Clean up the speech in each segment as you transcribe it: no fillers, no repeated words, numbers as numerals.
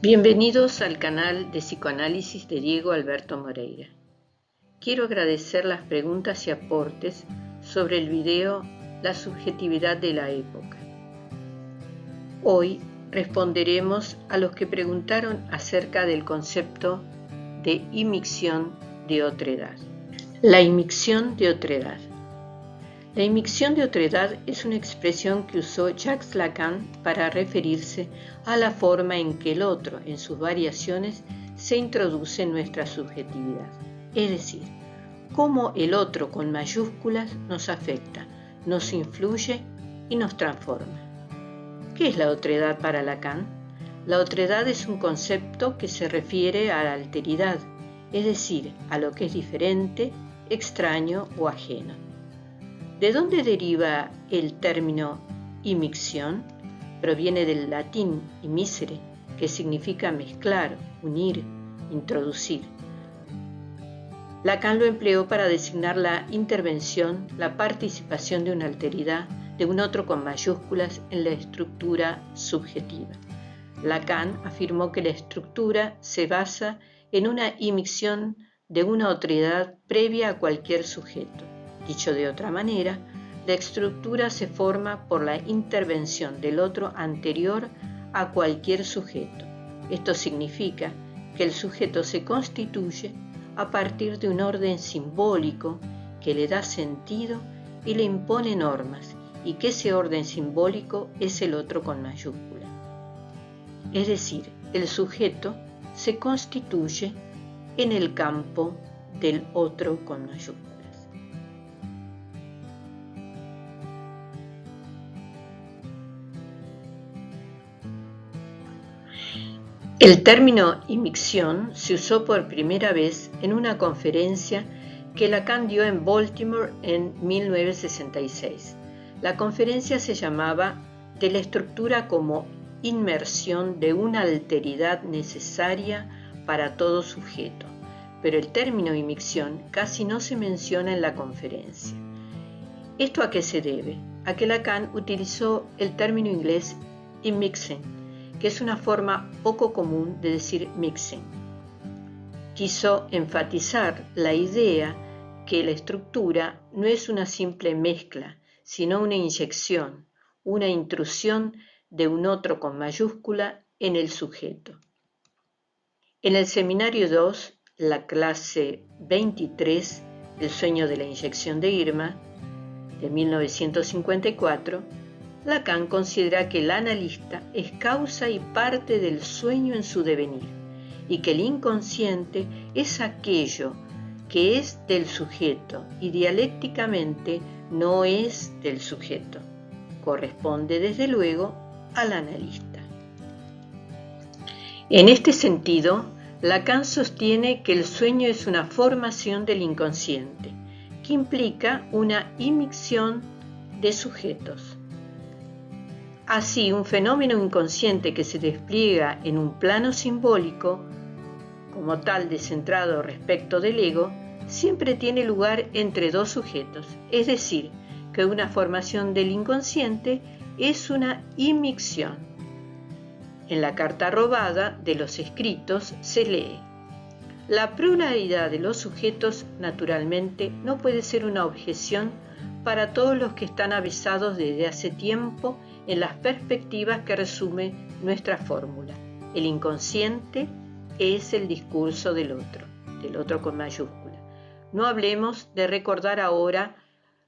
Bienvenidos al canal de psicoanálisis de Diego Alberto Moreira. Quiero agradecer las preguntas y aportes sobre el video La subjetividad de la época. Hoy responderemos a los que preguntaron acerca del concepto de imicción de otredad. La imicción de otredad. La imicción de otredad es una expresión que usó Jacques Lacan para referirse a la forma en que el otro, en sus variaciones, se introduce en nuestra subjetividad. Es decir, cómo el otro con mayúsculas nos afecta, nos influye y nos transforma. ¿Qué es la otredad para Lacan? La otredad es un concepto que se refiere a la alteridad, es decir, a lo que es diferente, extraño o ajeno. ¿De dónde deriva el término imicción? Proviene del latín imicere, que significa mezclar, unir, introducir. Lacan lo empleó para designar la intervención, la participación de una alteridad, de un otro con mayúsculas en la estructura subjetiva. Lacan afirmó que la estructura se basa en una imicción de una otredad previa a cualquier sujeto. Dicho de otra manera, la estructura se forma por la intervención del otro anterior a cualquier sujeto. Esto significa que el sujeto se constituye a partir de un orden simbólico que le da sentido y le impone normas, y que ese orden simbólico es el otro con mayúscula. Es decir, el sujeto se constituye en el campo del otro con mayúsculas. El término imicción se usó por primera vez en una conferencia que Lacan dio en Baltimore en 1966. La conferencia se llamaba De la estructura como inmersión de una alteridad necesaria para todo sujeto, pero el término imicción casi no se menciona en la conferencia. ¿Esto a qué se debe? A que Lacan utilizó el término inglés immixing, que es una forma poco común de decir mixing. Quiso enfatizar la idea que la estructura no es una simple mezcla, sino una inyección, una intrusión de un otro con mayúscula en el sujeto. En el seminario 2, la clase 23, El sueño de la inyección de Irma, de 1954, Lacan considera que el analista es causa y parte del sueño en su devenir, y que el inconsciente es aquello que es del sujeto y dialécticamente no es del sujeto. Corresponde desde luego al analista. En este sentido, Lacan sostiene que el sueño es una formación del inconsciente, que implica una imicción de sujetos. Así, un fenómeno inconsciente que se despliega en un plano simbólico, como tal descentrado respecto del ego, siempre tiene lugar entre dos sujetos, es decir, que una formación del inconsciente es una imicción. En la carta robada de los escritos se lee: la pluralidad de los sujetos, naturalmente, no puede ser una objeción para todos los que están avisados desde hace tiempo en las perspectivas que resume nuestra fórmula. El inconsciente es el discurso del otro con mayúscula. No hablemos de recordar ahora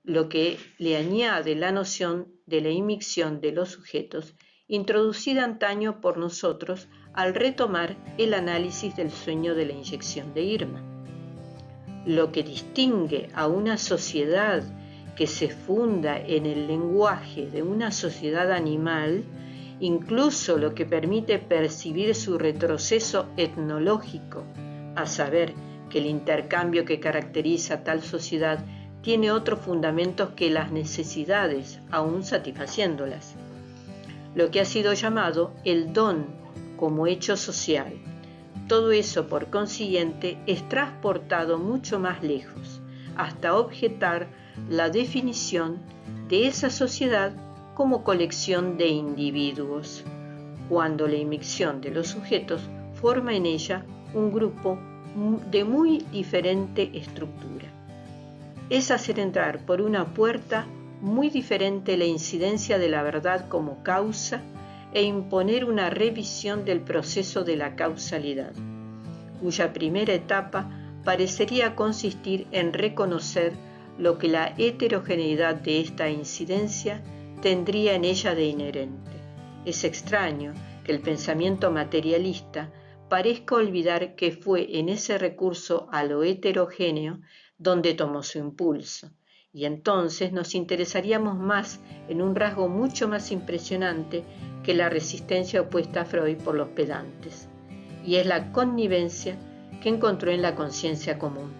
lo que le añade la noción de la imicción de los sujetos, introducida antaño por nosotros al retomar el análisis del sueño de la inyección de Irma. Lo que distingue a una sociedad que se funda en el lenguaje de una sociedad animal, incluso lo que permite percibir su retroceso etnológico, a saber, que el intercambio que caracteriza a tal sociedad tiene otros fundamentos que las necesidades, aún satisfaciéndolas. Lo que ha sido llamado el don como hecho social. Todo eso, por consiguiente, es transportado mucho más lejos, hasta objetar la definición de esa sociedad como colección de individuos, cuando la inmixción de los sujetos forma en ella un grupo de muy diferente estructura. Es hacer entrar por una puerta muy diferente la incidencia de la verdad como causa e imponer una revisión del proceso de la causalidad, cuya primera etapa parecería consistir en reconocer lo que la heterogeneidad de esta incidencia tendría en ella de inherente. Es extraño que el pensamiento materialista parezca olvidar que fue en ese recurso a lo heterogéneo donde tomó su impulso, y entonces nos interesaríamos más en un rasgo mucho más impresionante que la resistencia opuesta a Freud por los pedantes, y es la connivencia que encontró en la conciencia común.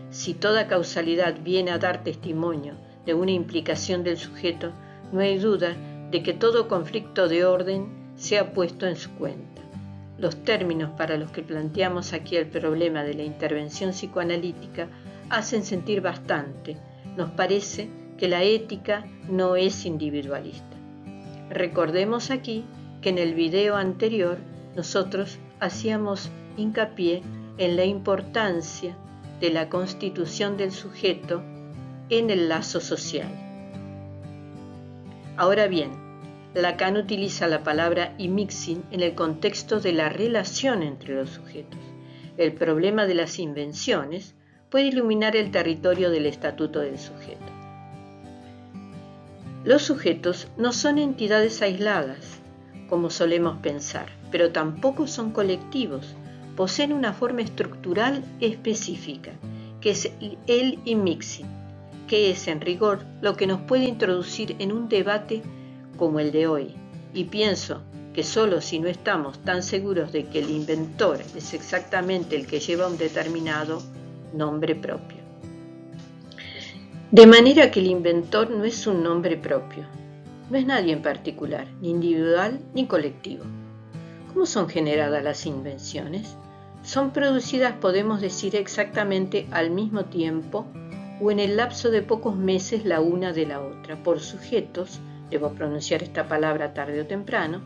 Si toda causalidad viene a dar testimonio de una implicación del sujeto, no hay duda de que todo conflicto de orden sea puesto en su cuenta. Los términos para los que planteamos aquí el problema de la intervención psicoanalítica hacen sentir bastante. Nos parece que la ética no es individualista. Recordemos aquí que en el video anterior nosotros hacíamos hincapié en la importancia de la constitución del sujeto en el lazo social. Ahora bien, Lacan utiliza la palabra immixing en el contexto de la relación entre los sujetos. El problema de las invenciones puede iluminar el territorio del estatuto del sujeto. Los sujetos no son entidades aisladas, como solemos pensar, pero tampoco son colectivos. Poseen una forma estructural específica, que es el immixing, que es en rigor lo que nos puede introducir en un debate como el de hoy. Y pienso que solo si no estamos tan seguros de que el inventor es exactamente el que lleva un determinado nombre propio. De manera que el inventor no es un nombre propio, no es nadie en particular, ni individual ni colectivo. ¿Cómo son generadas las invenciones? Son producidas, podemos decir, exactamente al mismo tiempo o en el lapso de pocos meses la una de la otra, por sujetos, debo pronunciar esta palabra tarde o temprano,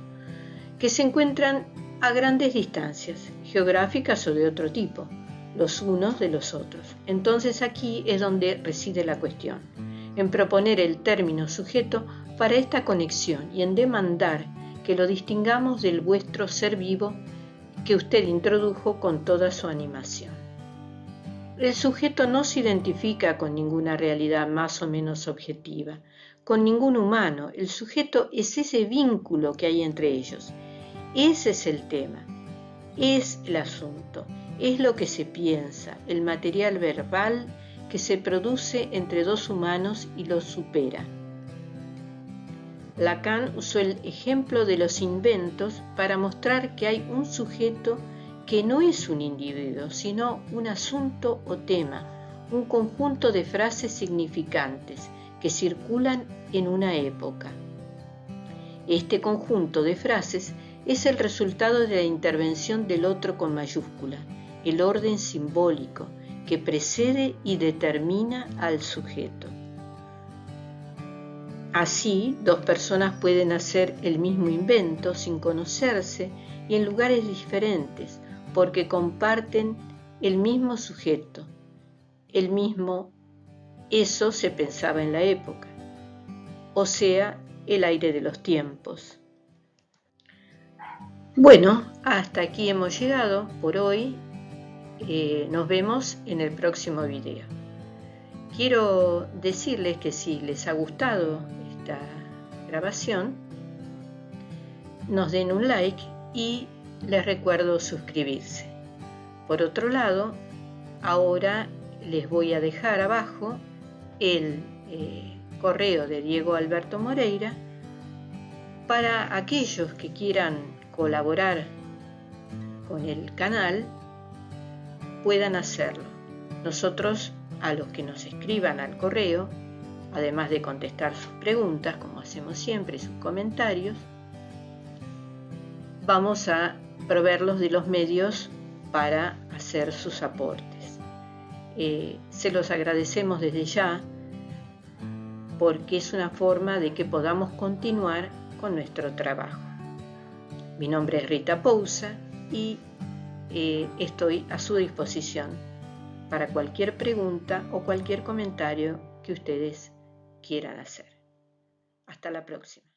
que se encuentran a grandes distancias, geográficas o de otro tipo, los unos de los otros. Entonces aquí es donde reside la cuestión, en proponer el término sujeto para esta conexión y en demandar que lo distingamos del vuestro ser vivo que usted introdujo con toda su animación. El sujeto no se identifica con ninguna realidad más o menos objetiva, con ningún humano. El sujeto es ese vínculo que hay entre ellos. Ese es el tema, es el asunto, es lo que se piensa, el material verbal que se produce entre dos humanos y los supera. Lacan usó el ejemplo de los inventos para mostrar que hay un sujeto que no es un individuo, sino un asunto o tema, un conjunto de frases significantes que circulan en una época. Este conjunto de frases es el resultado de la intervención del otro con mayúscula, el orden simbólico que precede y determina al sujeto. Así, dos personas pueden hacer el mismo invento sin conocerse y en lugares diferentes, porque comparten el mismo sujeto, el mismo, eso se pensaba en la época, o sea, el aire de los tiempos. Bueno, hasta aquí hemos llegado por hoy. Nos vemos en el próximo video. Quiero decirles que si les ha gustado esta grabación, nos den un like y les recuerdo suscribirse. Por otro lado, ahora les voy a dejar abajo el correo de Diego Alberto Moreira para aquellos que quieran colaborar con el canal puedan hacerlo. Nosotros, a los que nos escriban al correo, además de contestar sus preguntas, como hacemos siempre, sus comentarios, vamos a proveerlos de los medios para hacer sus aportes. Se los agradecemos desde ya porque es una forma de que podamos continuar con nuestro trabajo. Mi nombre es Rita Pousa y estoy a su disposición para cualquier pregunta o cualquier comentario que ustedes quieran hacer. Hasta la próxima.